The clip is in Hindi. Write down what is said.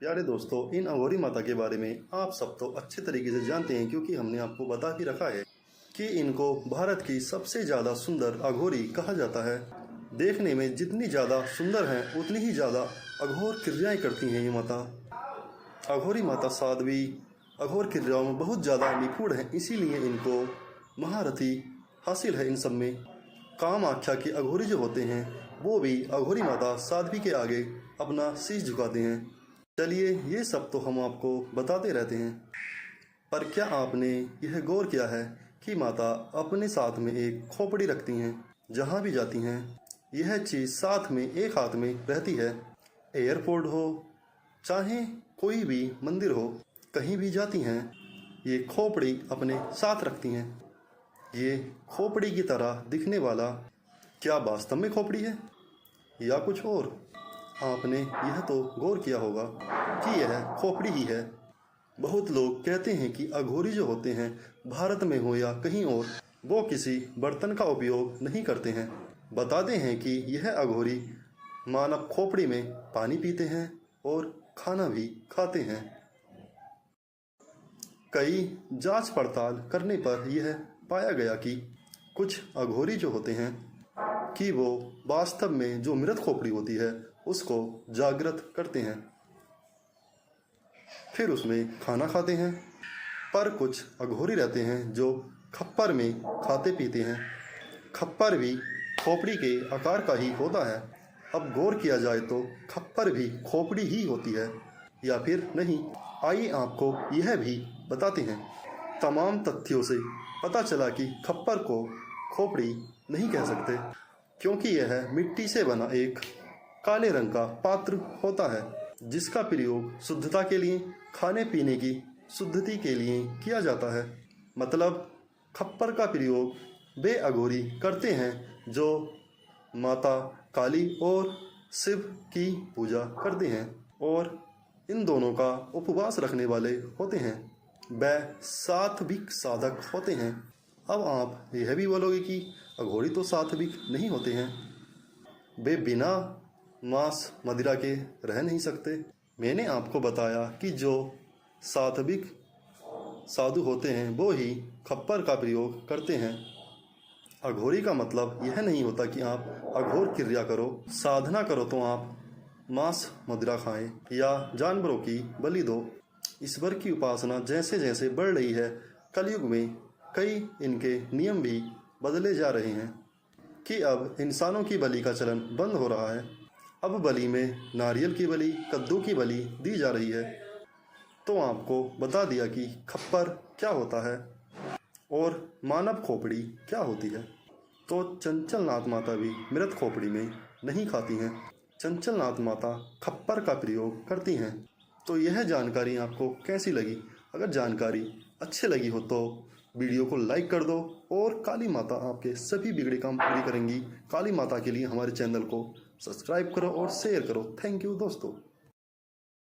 प्यारे दोस्तों, इन अघोरी माता के बारे में आप सब तो अच्छे तरीके से जानते हैं, क्योंकि हमने आपको बता भी रखा है कि इनको भारत की सबसे ज़्यादा सुंदर अघोरी कहा जाता है। देखने में जितनी ज़्यादा सुंदर हैं उतनी ही ज़्यादा अघोर क्रियाएं करती हैं ये माता। अघोरी माता साध्वी अघोर क्रियाओं में बहुत ज़्यादा निपुण है, इसीलिए इनको महारथी हासिल है इन सब में। कामाख्या के अघोरी जो होते हैं वो भी अघोरी माता साध्वी के आगे अपना शीश झुकाते हैं। चलिए, ये सब तो हम आपको बताते रहते हैं, पर क्या आपने यह गौर किया है कि माता अपने साथ में एक खोपड़ी रखती हैं। जहाँ भी जाती हैं यह चीज़ साथ में एक हाथ में रहती है। एयरपोर्ट हो चाहे कोई भी मंदिर हो, कहीं भी जाती हैं ये खोपड़ी अपने साथ रखती हैं। ये खोपड़ी की तरह दिखने वाला क्या वास्तव में खोपड़ी है या कुछ और? आपने यह तो गौर किया होगा कि यह खोपड़ी ही है। बहुत लोग कहते हैं कि अघोरी जो होते हैं भारत में हो या कहीं और, वो किसी बर्तन का उपयोग नहीं करते हैं। बताते हैं कि यह अघोरी मानव खोपड़ी में पानी पीते हैं और खाना भी खाते हैं। कई जांच पड़ताल करने पर यह पाया गया कि कुछ अघोरी जो होते हैं कि वो वास्तव में जो मृत खोपड़ी होती है उसको जागृत करते हैं, फिर उसमें खाना खाते हैं। पर कुछ अघोरी रहते हैं जो खप्पर में खाते पीते हैं। खप्पर भी खोपड़ी के आकार का ही होता है। अब गौर किया जाए तो खप्पर भी खोपड़ी ही होती है या फिर नहीं, आइए आपको यह भी बताते हैं। तमाम तथ्यों से पता चला कि खप्पर को खोपड़ी नहीं कह सकते, क्योंकि यह मिट्टी से बना एक काले रंग का पात्र होता है जिसका प्रयोग शुद्धता के लिए, खाने पीने की शुद्धि के लिए किया जाता है। मतलब खप्पर का प्रयोग वे अघोरी करते हैं जो माता काली और शिव की पूजा करते हैं और इन दोनों का उपवास रखने वाले होते हैं। वे सात्विक साधक होते हैं। अब आप यह भी बोलोगे कि अघोरी तो सात्विक नहीं होते हैं, वे बिना मांस मदिरा के रह नहीं सकते। मैंने आपको बताया कि जो सात्विक साधु होते हैं वो ही खप्पर का प्रयोग करते हैं। अघोरी का मतलब यह नहीं होता कि आप अघोर क्रिया करो, साधना करो तो आप मांस मदिरा खाएं या जानवरों की बलि दो। ईश्वर की उपासना जैसे जैसे बढ़ रही है, कलयुग में कई इनके नियम भी बदले जा रहे हैं कि अब इंसानों की बलि का चलन बंद हो रहा है। अब बलि में नारियल की बलि, कद्दू की बलि दी जा रही है। तो आपको बता दिया कि खप्पर क्या होता है और मानव खोपड़ी क्या होती है। तो चंचल नाथ माता भी मृत खोपड़ी में नहीं खाती हैं। चंचल नाथ माता खप्पर का प्रयोग करती हैं। तो यह जानकारी आपको कैसी लगी? अगर जानकारी अच्छी लगी हो तो वीडियो को लाइक कर दो, और काली माता आपके सभी बिगड़े काम पूरी करेंगी। काली माता के लिए हमारे चैनल को सब्सक्राइब करो और शेयर करो। थैंक यू दोस्तों।